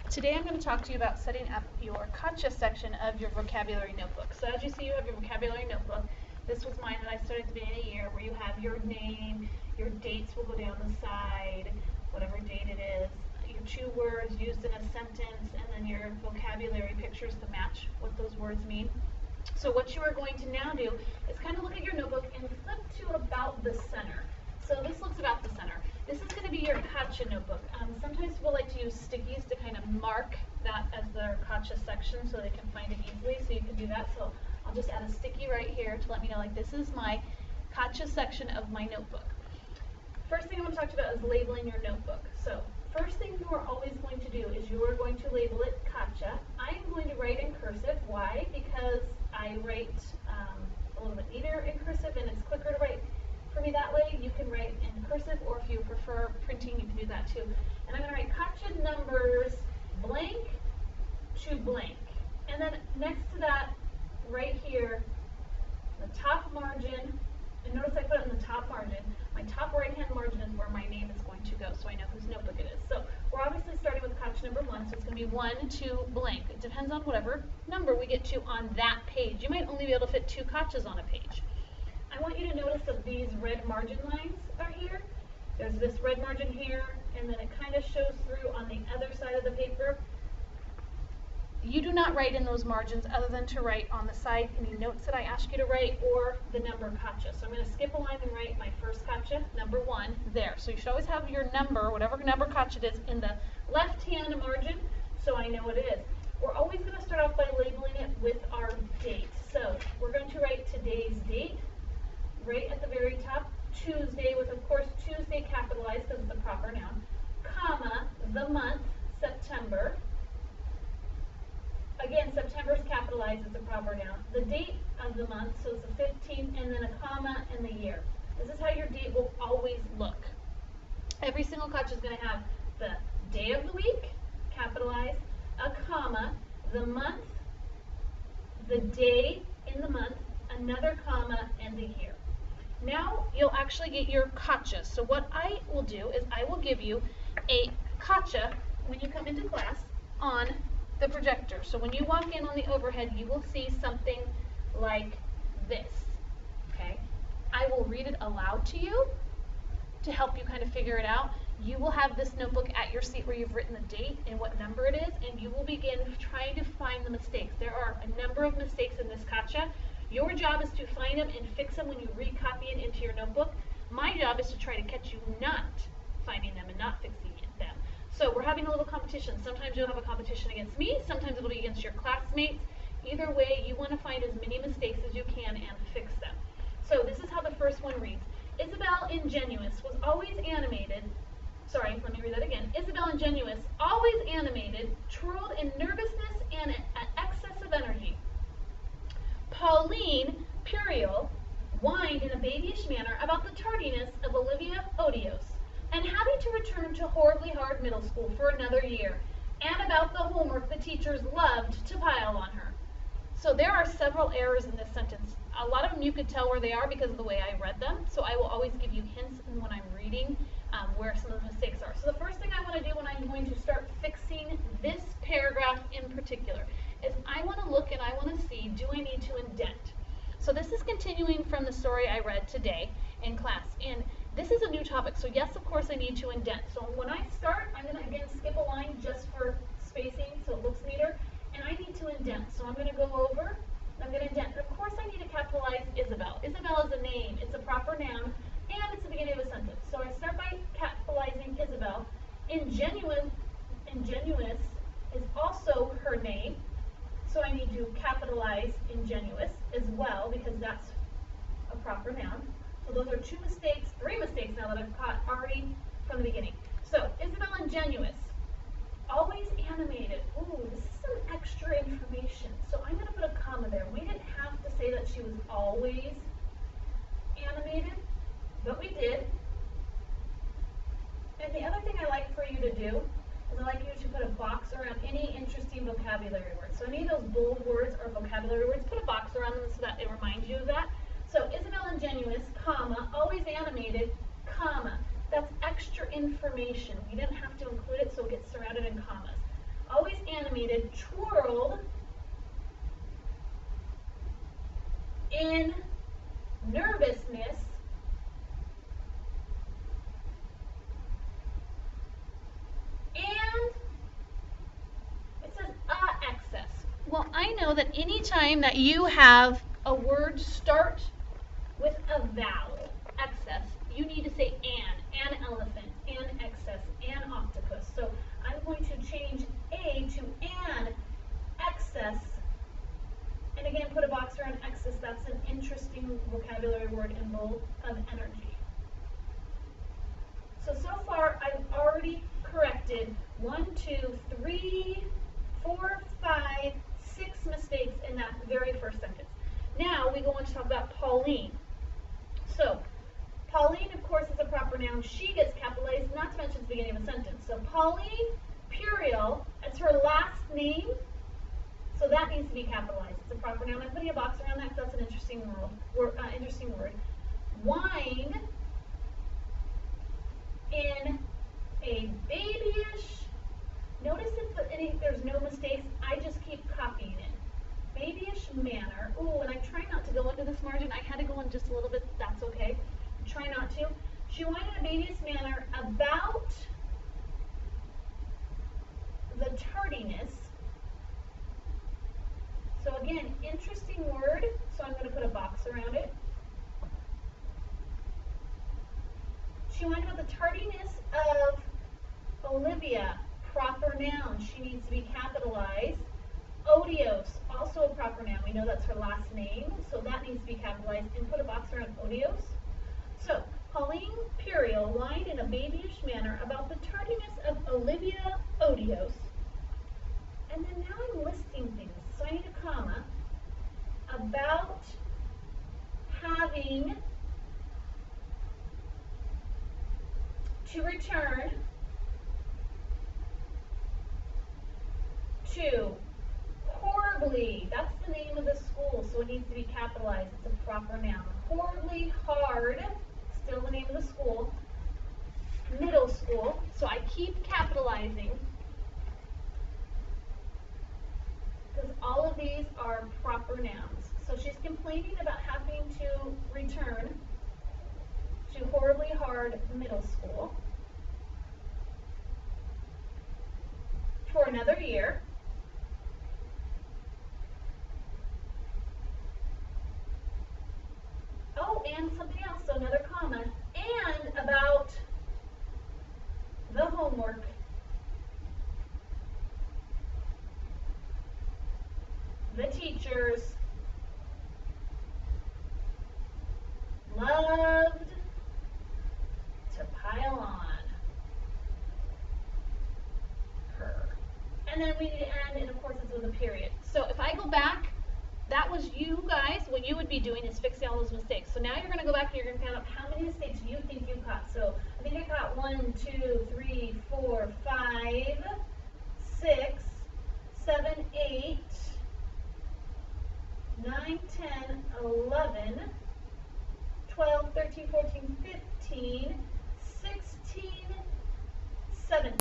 Today I'm going to talk to you about setting up your CACHA section of your vocabulary notebook. So as you see, you have your vocabulary notebook. This was mine that I started at the beginning of the year, where you have your name, your dates will go down the side, whatever date it is, your 2 words used in a sentence, and then your vocabulary pictures to match what those words mean. So what you are going to now do is kind of look at your notebook and flip to about the center. So this looks about the center. This is going to be your CACHA notebook. Sometimes people like to use stickies to kind of mark that as their CACHA section so they can find it easily. So you can do that. So I'll just add a sticky right here to let me know, like, this is my CACHA section of my notebook. First thing I want to talk to you about is labeling your notebook. So first thing you are always going to do is you are going to label it CACHA. I am going to write in cursive. Why? Because I write a little bit neater in cursive and it's quicker to write for me that way. You can write in cursive, or if you prefer printing, you can do that too. And I'm going to write CACHA numbers blank to blank. And then next to that, right here, the top margin, and notice I put it in the top margin. My top right-hand margin is where my name is going to go, so I know whose notebook it is. So we're obviously starting with CACHA number 1, so it's going to be 1, 2, blank. It depends on whatever number we get to on that page. You might only be able to fit 2 CACHAs on a page. I want you to notice that these red margin lines are here. There's this red margin here, and then it kind of shows through on the other side of the paper. You do not write in those margins other than to write on the side any notes that I ask you to write or the number CACHA. So I'm going to skip a line and write my first CACHA, number 1, there. So you should always have your number, whatever number CACHA it is, in the left-hand margin so I know what it is. We're always going to start off by labeling it with our date. So we're going to write today's date right at the very top, Tuesday, with of course Tuesday capitalized because it's a proper noun, comma, the month, September. Again, September is capitalized as a proper noun. The date of the month, so it's the 15th, and then a comma and the year. This is how your date will always look. Every single CACHA is going to have the day of the week, capitalized, a comma, the month, the day in the month, another comma, and the year. Now you'll actually get your CACHA. So what I will do is I will give you a CACHA when you come into class on the projector. So when you walk in on the overhead, you will see something like this. Okay? I will read it aloud to you to help you kind of figure it out. You will have this notebook at your seat where you've written the date and what number it is, and you will begin trying to find the mistakes. There are a number of mistakes in this CACHA. Your job is to find them and fix them when you recopy it into your notebook. My job is to try to catch you not finding them and not fixing them. So we're having a little competition. Sometimes you'll have a competition against me, sometimes it'll be against your classmates. Either way, you want to find as many mistakes as you can and fix them. So this is how the first one reads. Isabel Ingenuous was always animated. Sorry, let me read that again. Isabel Ingenuous, always animated, twirled in nervousness and an excess of energy. Pauline Puriel whined in a babyish manner about the tardiness of Olivia Odios and having to return to horribly hard middle school for another year, and about the homework the teachers loved to pile on her. So there are several errors in this sentence. A lot of them you could tell where they are because of the way I read them, so I will always give you hints when I'm reading where some of the mistakes are. So the first thing I want to do when I'm going to start fixing this paragraph in particular is I want to look and I want to see, do I need to indent? So this is continuing from the story I read today in class, and this is a new topic, so yes, of course I need to indent. So when I start, I'm going to again skip a line just for spacing so it looks neater, and I need to indent. So I'm going to go over, and I'm going to indent. Of course I need to capitalize Isabel. Isabel is a name, it's a proper noun, and it's the beginning of a sentence. So I start by capitalizing Isabel. Ingenuous is also her name, so I need to capitalize ingenuous as well because that's a proper noun. So those are 2 mistakes, 3 mistakes now that I've caught already from the beginning. So Isabel Ingenuous, always animated. Ooh, this is some extra information. So I'm going to put a comma there. We didn't have to say that she was always animated, but we did. And the other thing I like for you to do is I like you to put a box around any interesting vocabulary words. So any of those bold words or vocabulary words, put a box around them so that it reminds you of that. So Isabel Ingenuous, comma, always animated, comma. That's extra information. We didn't have to include it, so it gets surrounded in commas. Always excited, twirled, in nervousness, and it says excess. Well, I know that any time that you have a word start with a vowel, excess, you need to say an elephant, an excess, an octopus. So I'm going to change a to an excess, and again put a box around excess. That's an interesting vocabulary word in bold of energy. So far I've already corrected 1, 2, 3, 4, 5, 6 mistakes in that very first sentence. Now we go on to talk about Pauline. So Pauline, of course, is a proper noun. She gets capitalized, not to mention the beginning of a sentence. So Pauline Puriel, that's her last name, so that needs to be capitalized. It's a proper noun. I'm putting a box around that because that's an interesting word. Wine in a babyish, notice if there's no mistakes, I just keep copying it. Babyish manner. Ooh, and I try not to go into this margin. I had to go in just a little bit. That's okay. Try not to. She went in a babyish manner about the tardiness. So again, interesting word. So I'm going to put a box around it. She went about the tardiness of Olivia, proper noun. She needs to be capitalized. Odios, also a proper noun. We know that's her last name, so that needs to be capitalized. And put a box around odios. So, Pauline Puriel whined in a babyish manner about the tardiness of Olivia Odios. And then now I'm listing things. So I need a comma. About having to return to horribly, that's the name of the school, so it needs to be capitalized. It's a proper noun. Horribly hard, still the name of the school. Middle school, so I keep capitalizing because all of these are proper nouns. So she's complaining about having to return to horribly hard middle school for another year. Oh, and something else, so another comma, and about the homework. The teachers loved to pile on her. And then we need to end, and of course it's with a period. So if I go back, that was you guys, what you would be doing is fixing all those mistakes. So now you're going to go back and you're going to count up how many mistakes you think you caught. So I think I caught 1, 2, 3, 4, 5, 6, 7, 8, 9, 10, 11, 12, 13, 14, 15, 16, 17.